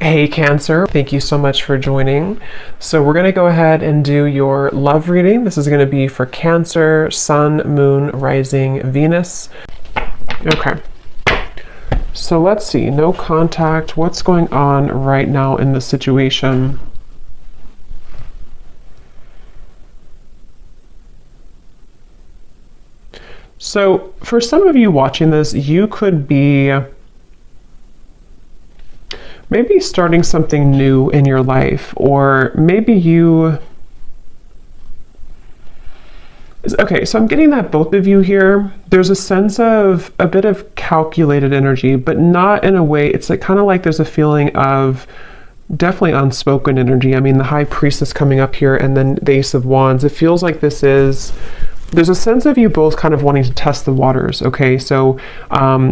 Hey Cancer, thank you so much for joining. So we're going to go ahead and do your love reading. This is going to be for Cancer, Sun, Moon, Rising, Venus. Okay. So let's see, no contact. What's going on right now in the situation? So for some of you watching this, you could be maybe starting something new in your life, or maybe okay, so I'm getting that both of you here, there's a sense of a bit of calculated energy, but not in a way, it's like kind of like there's a feeling of definitely unspoken energy. I mean, the High Priestess coming up here and then the Ace of Wands, it feels like there's a sense of you both kind of wanting to test the waters, okay? So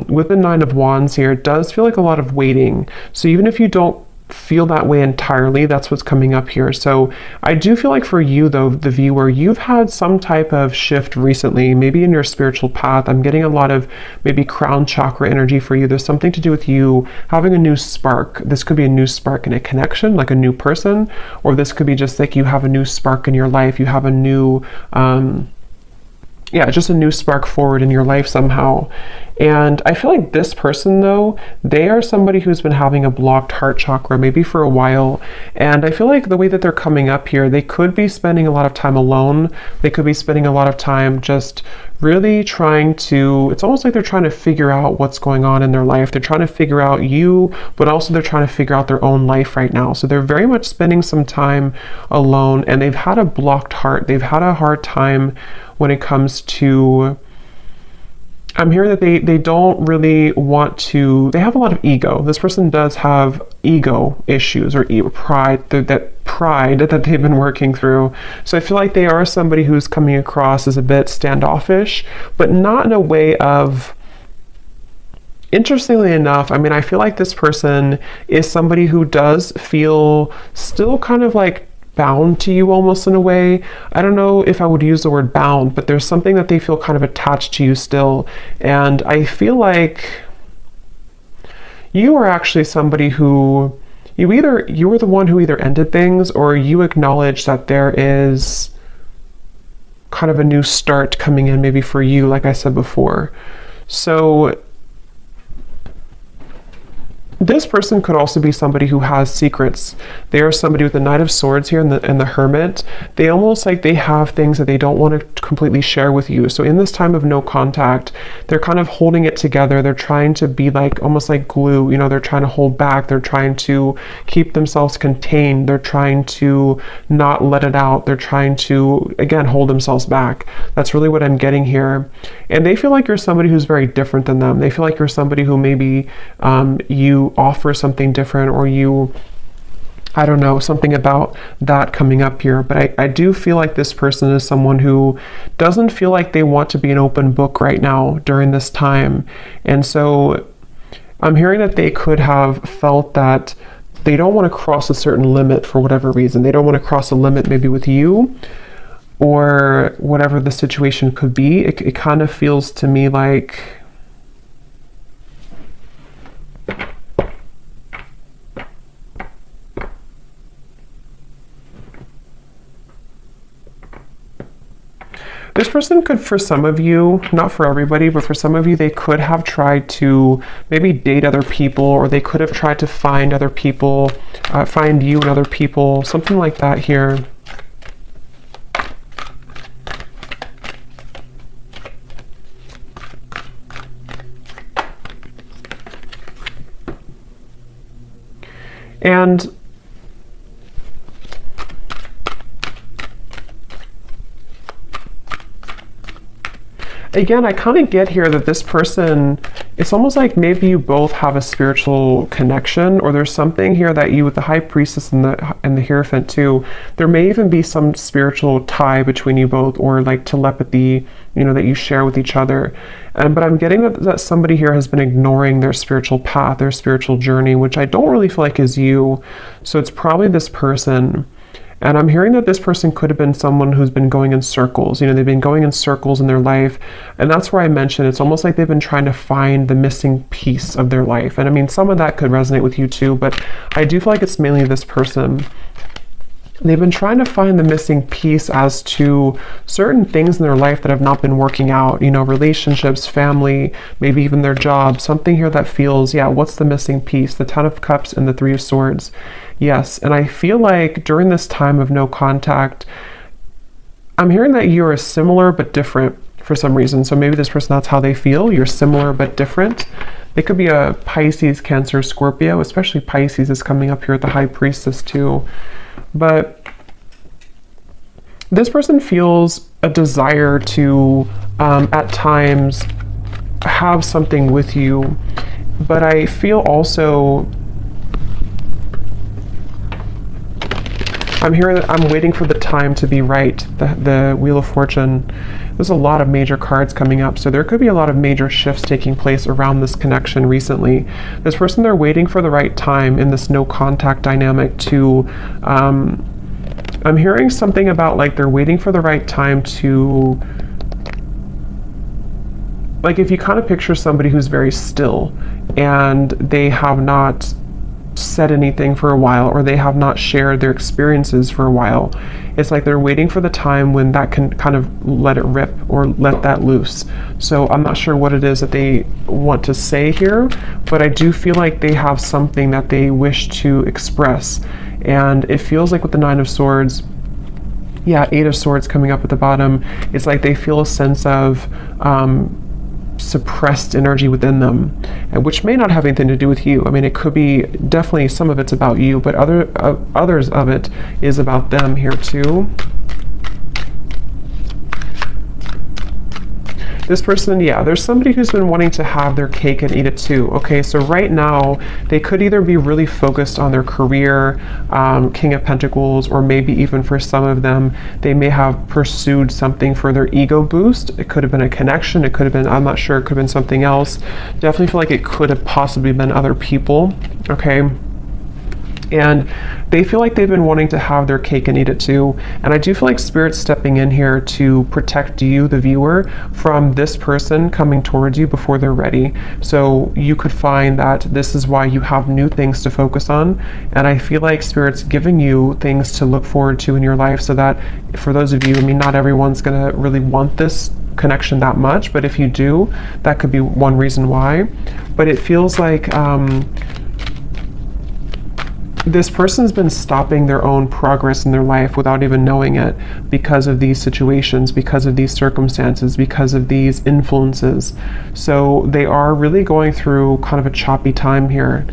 with the Nine of Wands here, it does feel like a lot of waiting. So even if you don't feel that way entirely, that's what's coming up here. So I do feel like for you, though, the viewer, you've had some type of shift recently, maybe in your spiritual path. I'm getting a lot of maybe crown chakra energy for you. There's something to do with you having a new spark. This could be a new spark in a connection, like a new person, or this could be just like you have a new spark in your life. You have a new just a new spark forward in your life somehow. And I feel like this person, though, they are somebody who's been having a blocked heart chakra maybe for a while. And I feel like the way that they're coming up here, they could be spending a lot of time alone. They could be spending a lot of time just really trying to, it's almost like they're trying to figure out what's going on in their life. They're trying to figure out you, but also they're trying to figure out their own life right now. So they're very much spending some time alone, and they've had a blocked heart. They've had a hard time when it comes to, I'm hearing that they don't really want to, they have a lot of ego. This person does have ego issues or pride, that pride that they've been working through. So I feel like they are somebody who's coming across as a bit standoffish, but not in a way of, interestingly enough, I mean, I feel like this person is somebody who does feel still kind of like bound to you almost in a way. I don't know if I would use the word bound, but there's something that they feel kind of attached to you still. And I feel like you are actually somebody who you were the one who either ended things, or you acknowledge that there is kind of a new start coming in maybe for you, like I said before. So this person could also be somebody who has secrets. They are somebody with the Knight of Swords here and the Hermit. They almost like they have things that they don't want to completely share with you. So in this time of no contact, they're kind of holding it together. They're trying to be like almost like glue. You know, they're trying to hold back. They're trying to keep themselves contained. They're trying to not let it out. They're trying to, again, hold themselves back. That's really what I'm getting here. And they feel like you're somebody who's very different than them. They feel like you're somebody who maybe you offer something different, or you, I don't know, something about that coming up here. But I do feel like this person is someone who doesn't feel like they want to be an open book right now during this time. And so I'm hearing that they could have felt that they don't want to cross a certain limit for whatever reason. They don't want to cross a limit maybe with you, or whatever the situation could be. It kind of feels to me like this person could, for some of you, not for everybody, but for some of you, they could have tried to maybe date other people, or they could have tried to find other people, find you and other people, something like that here. And again, I kind of get here that this person, it's almost like maybe you both have a spiritual connection, or there's something here that you, with the High Priestess and the Hierophant too, there may even be some spiritual tie between you both, or like telepathy, you know, that you share with each other. But I'm getting that somebody here has been ignoring their spiritual path, their spiritual journey, which I don't really feel like is you. So it's probably this person. And I'm hearing that this person could have been someone who's been going in circles. You know, they've been going in circles in their life. And that's where I mentioned it's almost like they've been trying to find the missing piece of their life. And I mean, some of that could resonate with you too, but I do feel like it's mainly this person. They've been trying to find the missing piece as to certain things in their life that have not been working out, you know, relationships, family, maybe even their job, something here that feels, yeah, what's the missing piece? The Ten of Cups and the Three of Swords. Yes, and I feel like during this time of no contact, I'm hearing that you are similar but different for some reason. So maybe this person, that's how they feel. You're similar but different. They could be a Pisces, Cancer, Scorpio, especially Pisces is coming up here at the High Priestess too. But this person feels a desire to, at times, have something with you. But I feel also, I'm hearing that I'm waiting for the time to be right. The Wheel of Fortune. There's a lot of major cards coming up. So there could be a lot of major shifts taking place around this connection recently. This person, they're waiting for the right time in this no contact dynamic to, I'm hearing something about like they're waiting for the right time to, like if you kind of picture somebody who's very still and they have not said anything for a while, or they have not shared their experiences for a while. It's like they're waiting for the time when that can kind of let it rip or let that loose. So I'm not sure what it is that they want to say here, but I do feel like they have something that they wish to express. And it feels like with the Nine of Swords, yeah, Eight of Swords coming up at the bottom, it's like they feel a sense of suppressed energy within them, and which may not have anything to do with you. I mean, it could be, definitely some of it's about you, but others of it is about them here too. This person, yeah, there's somebody who's been wanting to have their cake and eat it too. Okay, so right now, they could either be really focused on their career, King of Pentacles, or maybe even for some of them, they may have pursued something for their ego boost. It could have been a connection. It could have been, I'm not sure, it could have been something else. Definitely feel like it could have possibly been other people, okay? And they feel like they've been wanting to have their cake and eat it too. And I do feel like Spirit's stepping in here to protect you, the viewer, from this person coming towards you before they're ready. So you could find that this is why you have new things to focus on. And I feel like Spirit's giving you things to look forward to in your life, so that for those of you, I mean, not everyone's gonna really want this connection that much, but if you do, that could be one reason why. But it feels like this person's been stopping their own progress in their life without even knowing it, because of these situations, because of these circumstances, because of these influences. So they are really going through kind of a choppy time here.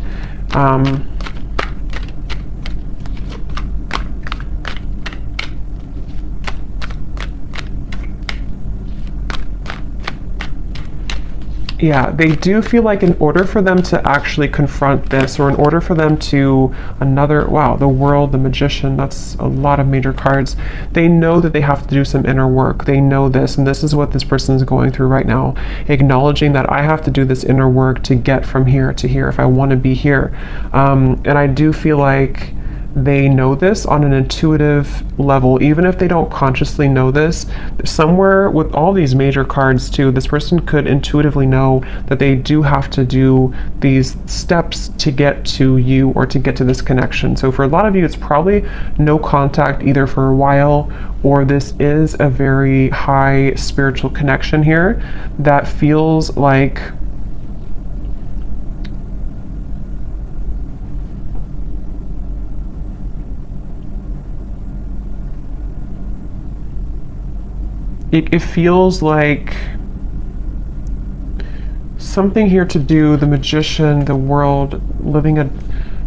Yeah, they do feel like in order for them to actually confront this, or in order for them to wow, the World, the Magician, that's a lot of major cards. They know that they have to do some inner work. They know this, and this is what this person is going through right now. Acknowledging that I have to do this inner work to get from here to here if I want to be here. And I do feel like they know this on an intuitive level, even if they don't consciously know this. Somewhere with all these major cards too, this person could intuitively know that they do have to do these steps to get to you, or to get to this connection. So for a lot of you, it's probably no contact either for a while, or this is a very high spiritual connection here that feels like it feels like something here to do, the Magician, the World, living a,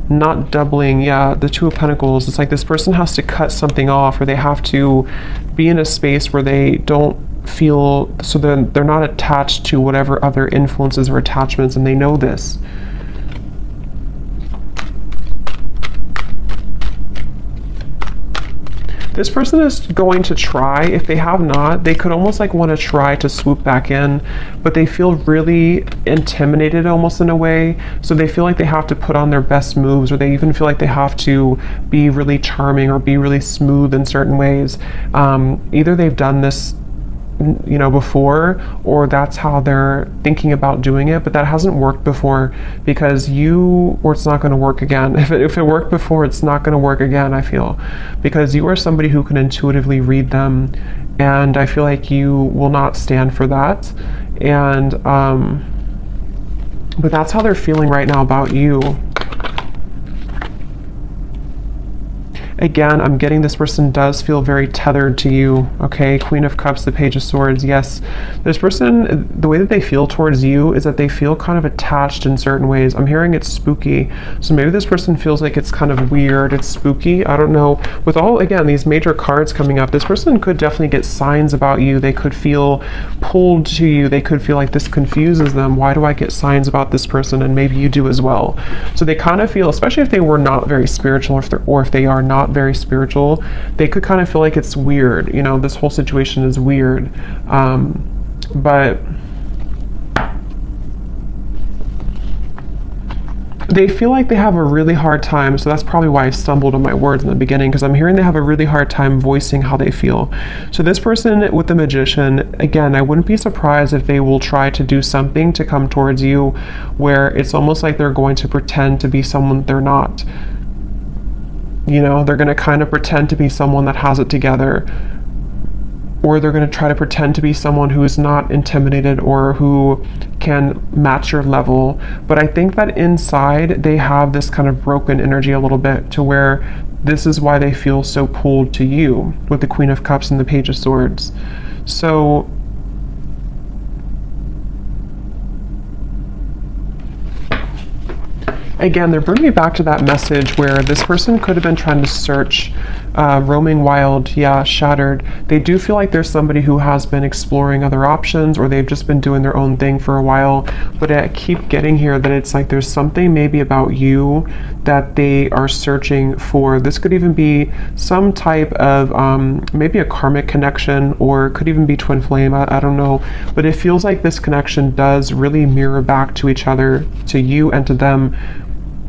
not doubling, yeah, the Two of Pentacles. It's like this person has to cut something off, or they have to be in a space where they don't feel, so then they're not attached to whatever other influences or attachments, and they know this. This person is going to try. If they have not, they could almost like want to try to swoop back in, but they feel really intimidated almost in a way. So they feel like they have to put on their best moves, or they even feel like they have to be really charming or be really smooth in certain ways. Either they've done this before, or that's how they're thinking about doing it, but that hasn't worked before because it's not going to work again. If it worked before, it's not going to work again, I feel, because you are somebody who can intuitively read them, and I feel like you will not stand for that. And but that's how they're feeling right now about you. Again, I'm getting this person does feel very tethered to you, okay? Queen of Cups, the Page of Swords, yes. This person, the way that they feel towards you is that they feel kind of attached in certain ways. I'm hearing it's spooky. So maybe this person feels like it's kind of weird, it's spooky, I don't know. With all, again, these major cards coming up, this person could definitely get signs about you. They could feel pulled to you. They could feel like this confuses them. Why do I get signs about this person? And maybe you do as well. So they kind of feel, especially if they were not very spiritual, or if they are not very spiritual, they could kind of feel like it's weird. This whole situation is weird. But they feel like they have a really hard time, so that's probably why I stumbled on my words in the beginning, because I'm hearing they have a really hard time voicing how they feel. So this person with the Magician, again, I wouldn't be surprised if they will try to do something to come towards you where it's almost like they're going to pretend to be someone they're not. They're going to kind of pretend to be someone that has it together, or they're going to try to pretend to be someone who is not intimidated or who can match your level. But I think that inside they have this kind of broken energy a little bit, to where this is why they feel so pulled to you with the Queen of Cups and the Page of Swords. So again, they're bringing me back to that message where this person could have been trying to search, roaming wild, shattered. They do feel like there's somebody who has been exploring other options, or they've just been doing their own thing for a while. But I keep getting here that it's like there's something maybe about you that they are searching for. This could even be some type of maybe a karmic connection, or it could even be twin flame. I don't know. But it feels like this connection does really mirror back to each other, to you and to them,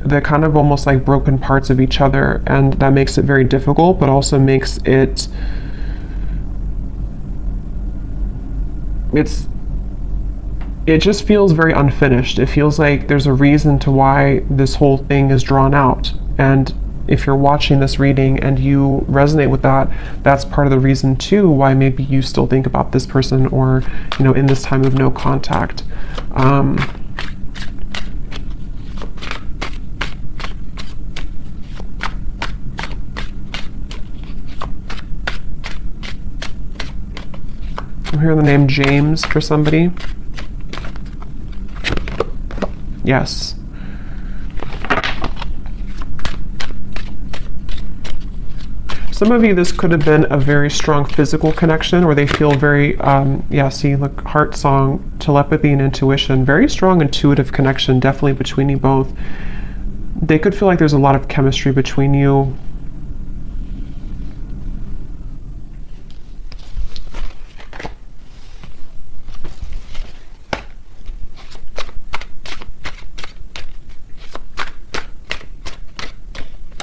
the kind of almost like broken parts of each other, and that makes it very difficult, but also makes it just feels very unfinished. It feels like there's a reason to why this whole thing is drawn out, and if you're watching this reading and you resonate with that, that's part of the reason too why maybe you still think about this person, or in this time of no contact. I'm hearing the name James for somebody. Yes. Some of you, this could have been a very strong physical connection, or they feel very, see, look, heart song, telepathy and intuition, very strong intuitive connection, definitely between you both. They could feel like there's a lot of chemistry between you.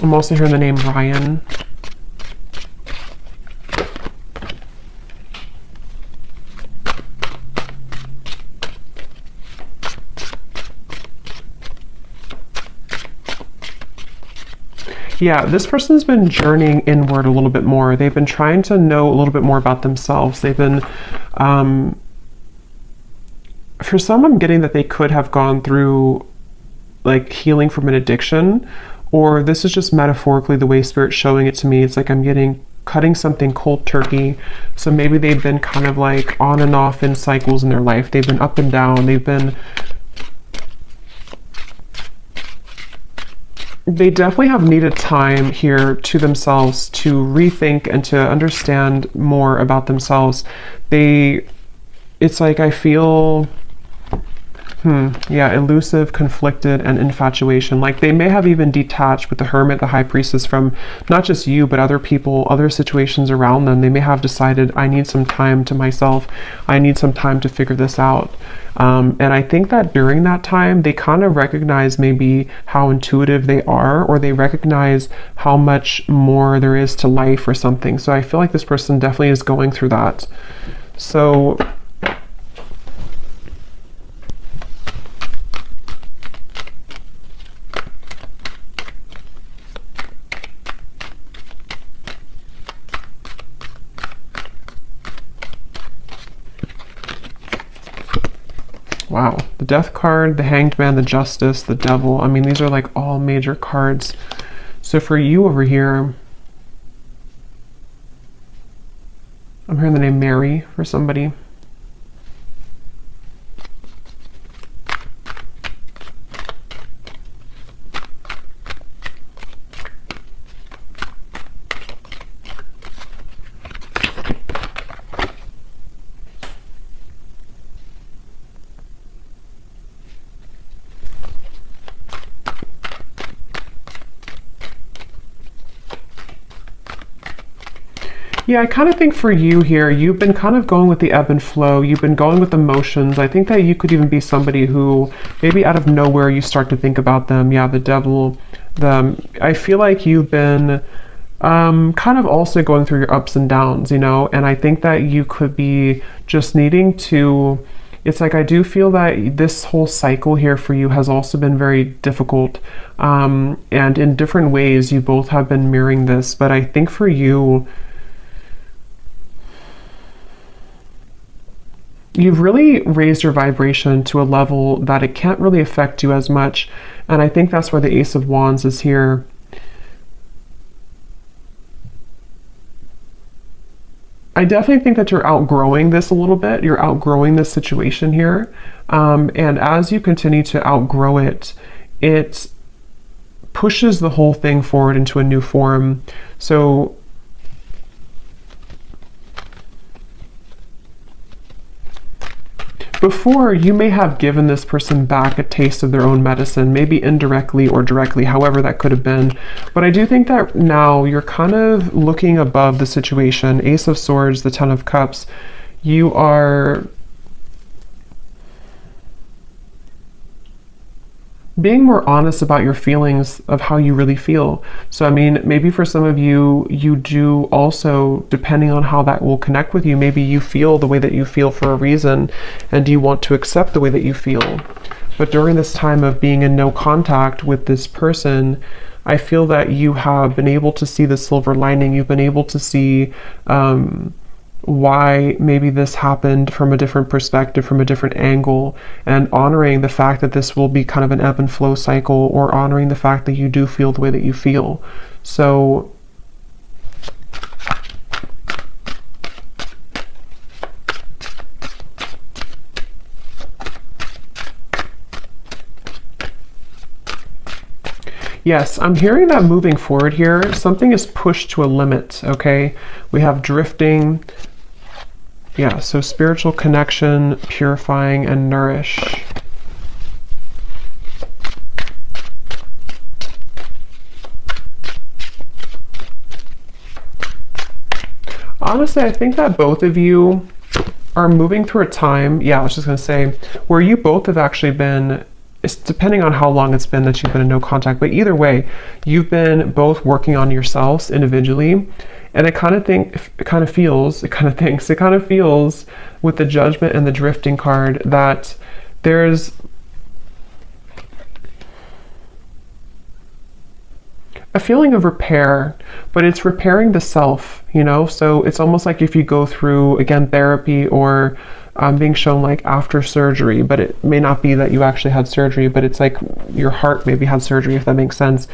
I'm also hearing the name Ryan. Yeah, this person's been journeying inward a little bit more. They've been trying to know a little bit more about themselves. They've been, for some, I'm getting that they could have gone through like healing from an addiction, or this is just metaphorically the way Spirit's showing it to me. It's like I'm getting cutting something cold turkey. So maybe they've been kind of like on and off in cycles in their life. They've been up and down. They definitely have needed time here to themselves to rethink and to understand more about themselves. It's like I feel Yeah, elusive, conflicted, and infatuation. Like they may have even detached with the Hermit, the High Priestess, from not just you, but other people, other situations around them. They may have decided, I need some time to myself. I need some time to figure this out. And I think that during that time, they kind of recognize maybe how intuitive they are, or they recognize how much more there is to life or something. So I feel like this person definitely is going through that. So wow, the Death card, the Hanged Man, the Justice, the Devil. I mean, these are like all major cards. So for you over here, I'm hearing the name Mary for somebody. Yeah, I kind of think for you here, you've been kind of going with the ebb and flow. You've been going with emotions. I think that you could even be somebody who maybe out of nowhere you start to think about them. Yeah, the Devil. I feel like you've been kind of also going through your ups and downs, you know, and I think that you could be just needing to, it's like I do feel that this whole cycle here for you has also been very difficult, and in different ways you both have been mirroring this, but I think for you, you've really raised your vibration to a level that it can't really affect you as much. And I think that's why the Ace of Wands is here. I definitely think that you're outgrowing this a little bit. You're outgrowing this situation here. And as you continue to outgrow it, it pushes the whole thing forward into a new form. So before, you may have given this person back a taste of their own medicine, maybe indirectly or directly, however that could have been. But I do think that now you're kind of looking above the situation. Ace of Swords, the Ten of Cups, you are being more honest about your feelings of how you really feel. So I mean, maybe for some of you, you do also, depending on how that will connect with you, maybe you feel the way that you feel for a reason, and you want to accept the way that you feel. But during this time of being in no contact with this person, I feel that you have been able to see the silver lining. You've been able to see why maybe this happened from a different perspective, from a different angle, and honoring the fact that this will be kind of an ebb and flow cycle, or honoring the fact that you do feel the way that you feel. So yes, I'm hearing that moving forward here, something is pushed to a limit, okay? We have drifting. Yeah, so spiritual connection, purifying, and nourish. Honestly, I think that both of you are moving through a time, yeah, I was just going to say, where you both have actually been, it's depending on how long it's been that you've been in no contact, but either way, you've been both working on yourselves individually. And it kind of feels with the Judgment and the Drifting card that there's a feeling of repair, but it's repairing the self, you know? So it's almost like if you go through, again, therapy, or being shown like after surgery, but it may not be that you actually had surgery, but it's like your heart maybe had surgery, if that makes sense.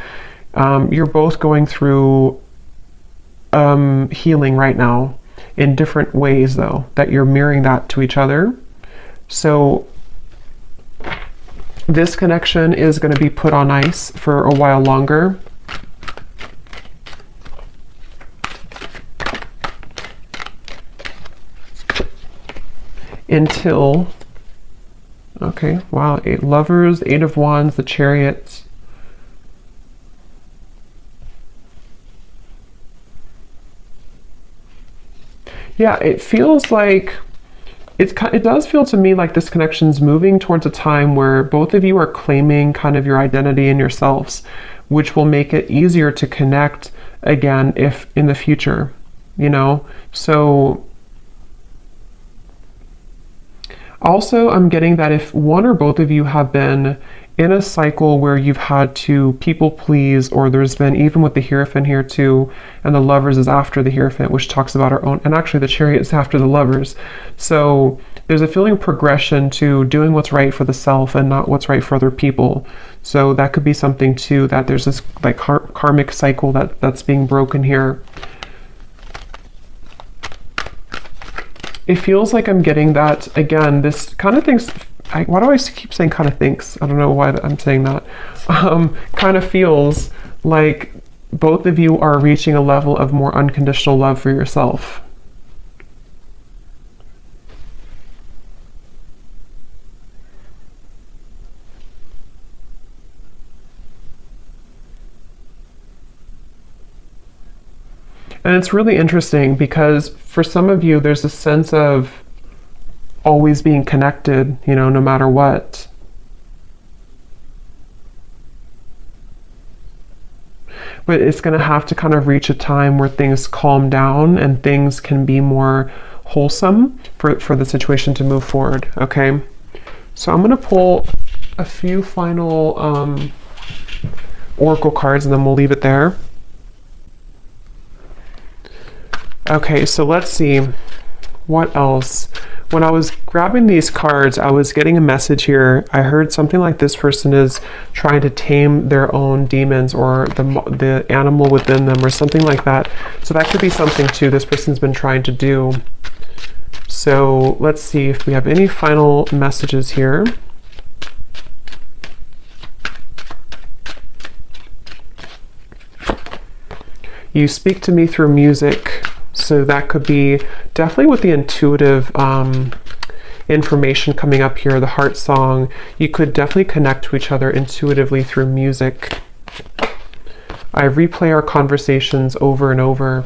You're both going through healing right now in different ways, though, that you're mirroring that to each other. So this connection is going to be put on ice for a while longer. Until, Okay, wow. 8 lovers, 8 of wands, the chariot. Yeah, it feels like it does feel to me like this connection's moving towards a time where both of you are claiming kind of your identity and yourselves, which will make it easier to connect again if in the future, you know? So also I'm getting that if one or both of you have been in a cycle where you've had to people please, or there's been, even with the Hierophant here too, and the lovers is after the Hierophant, which talks about our own, and actually the chariot is after the lovers. So there's a feeling of progression to doing what's right for the self and not what's right for other people. So that could be something too, that there's this like karmic cycle that's being broken here. It feels like I'm getting that, again, this kind of things, why do I keep saying kind of thinks? I don't know why I'm saying that. Kind of feels like both of you are reaching a level of more unconditional love for yourself. And it's really interesting because for some of you, there's a sense of always being connected, you know, no matter what. But it's going to have to kind of reach a time where things calm down and things can be more wholesome for the situation to move forward, okay? So I'm going to pull a few final oracle cards and then we'll leave it there. Okay, so let's see. What else? When I was grabbing these cards, I was getting a message here. I heard something like this person is trying to tame their own demons or the animal within them or something like that. So that could be something too this person's been trying to do. So let's see if we have any final messages here. You speak to me through music. So that could be definitely with the intuitive information coming up here, the heart song. You could definitely connect to each other intuitively through music. I replay our conversations over and over.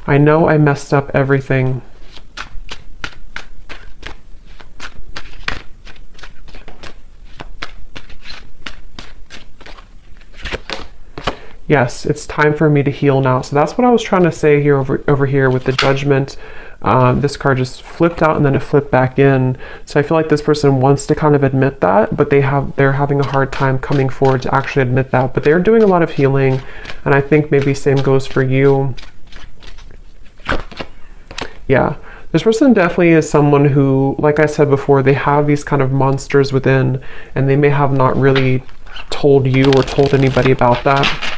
I know I messed up everything. Yes, it's time for me to heal now. So that's what I was trying to say here over here with the Judgment. This card just flipped out and then it flipped back in. So I feel like this person wants to kind of admit that, but they're having a hard time coming forward to actually admit that. But they're doing a lot of healing, and I think maybe same goes for you. Yeah. This person definitely is someone who, like I said before, they have these kind of monsters within, and they may have not really told you or told anybody about that.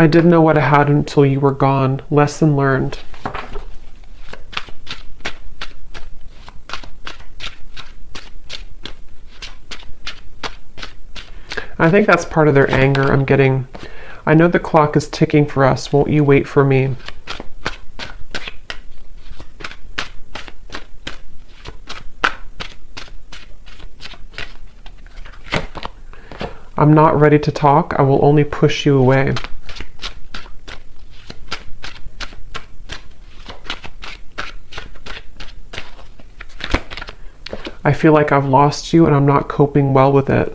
I didn't know what I had until you were gone. Lesson learned. I think that's part of their anger. I'm getting, I know the clock is ticking for us. Won't you wait for me? I'm not ready to talk. I will only push you away. I feel like I've lost you and I'm not coping well with it.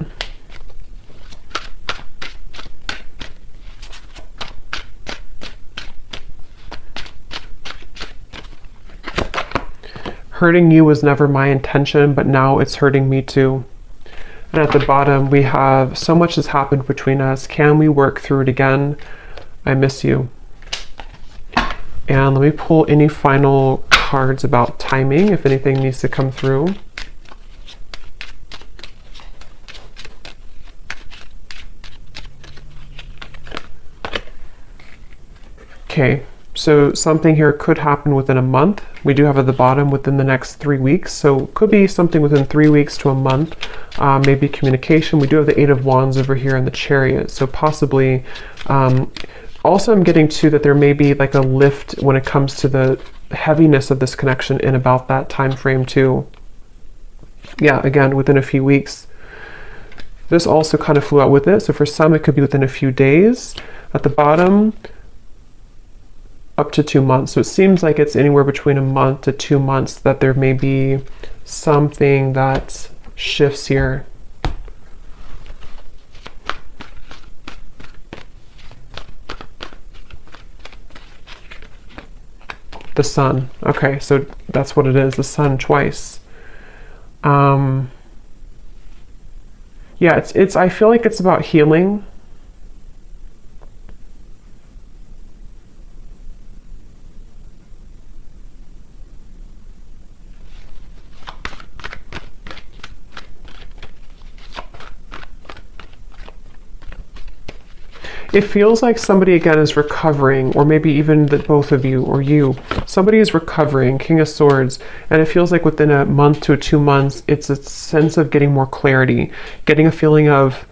Hurting you was never my intention, but now it's hurting me too. And at the bottom, we have, so much has happened between us. Can we work through it again? I miss you. And let me pull any final cards about timing, if anything needs to come through. Okay, so something here could happen within a month. We do have at the bottom within the next 3 weeks. So could be something within 3 weeks to a month, maybe communication. We do have the Eight of Wands over here in the Chariot. So possibly, also I'm getting to that there may be like a lift when it comes to the heaviness of this connection in about that time frame too. Yeah, again, within a few weeks. This also kind of flew out with it. So for some, it could be within a few days. At the bottom, up to 2 months. So it seems like it's anywhere between a month to 2 months that there may be something that shifts here. The Sun. Okay, so that's what it is, the Sun twice. Yeah, it's I feel like it's about healing. It feels like somebody again is recovering, or maybe even the both of you or you. Somebody is recovering, King of Swords, and it feels like within a month to 2 months, it's a sense of getting more clarity, getting a feeling of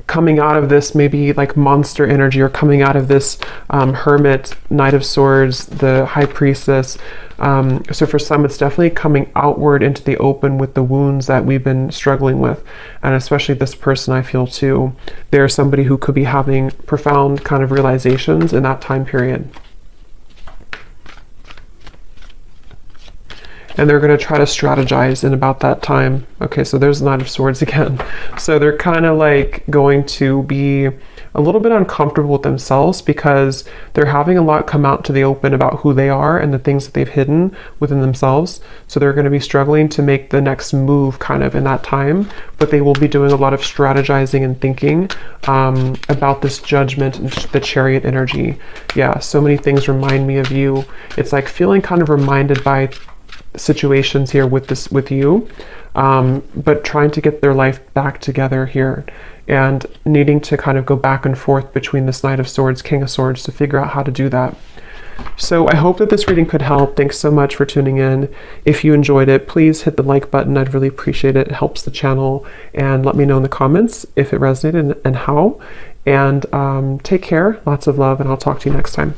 coming out of this maybe like monster energy, or coming out of this Hermit, Knight of Swords, the High Priestess. So for some, it's definitely coming outward into the open with the wounds that we've been struggling with. And especially this person, I feel too, they're somebody who could be having profound kind of realizations in that time period. And they're going to try to strategize in about that time. Okay, so there's the Knight of Swords again. So they're kind of like going to be a little bit uncomfortable with themselves because they're having a lot come out to the open about who they are and the things that they've hidden within themselves. So they're going to be struggling to make the next move kind of in that time, but they will be doing a lot of strategizing and thinking about this Judgment and the Chariot energy. Yeah, so many things remind me of you. It's like feeling kind of reminded by situations here with you, but trying to get their life back together here and needing to kind of go back and forth between this Knight of Swords, King of Swords to figure out how to do that. So I hope that this reading could help. Thanks so much for tuning in. If you enjoyed it, please hit the like button. I'd really appreciate it. It helps the channel, and let me know in the comments if it resonated and how. And take care, lots of love, and I'll talk to you next time.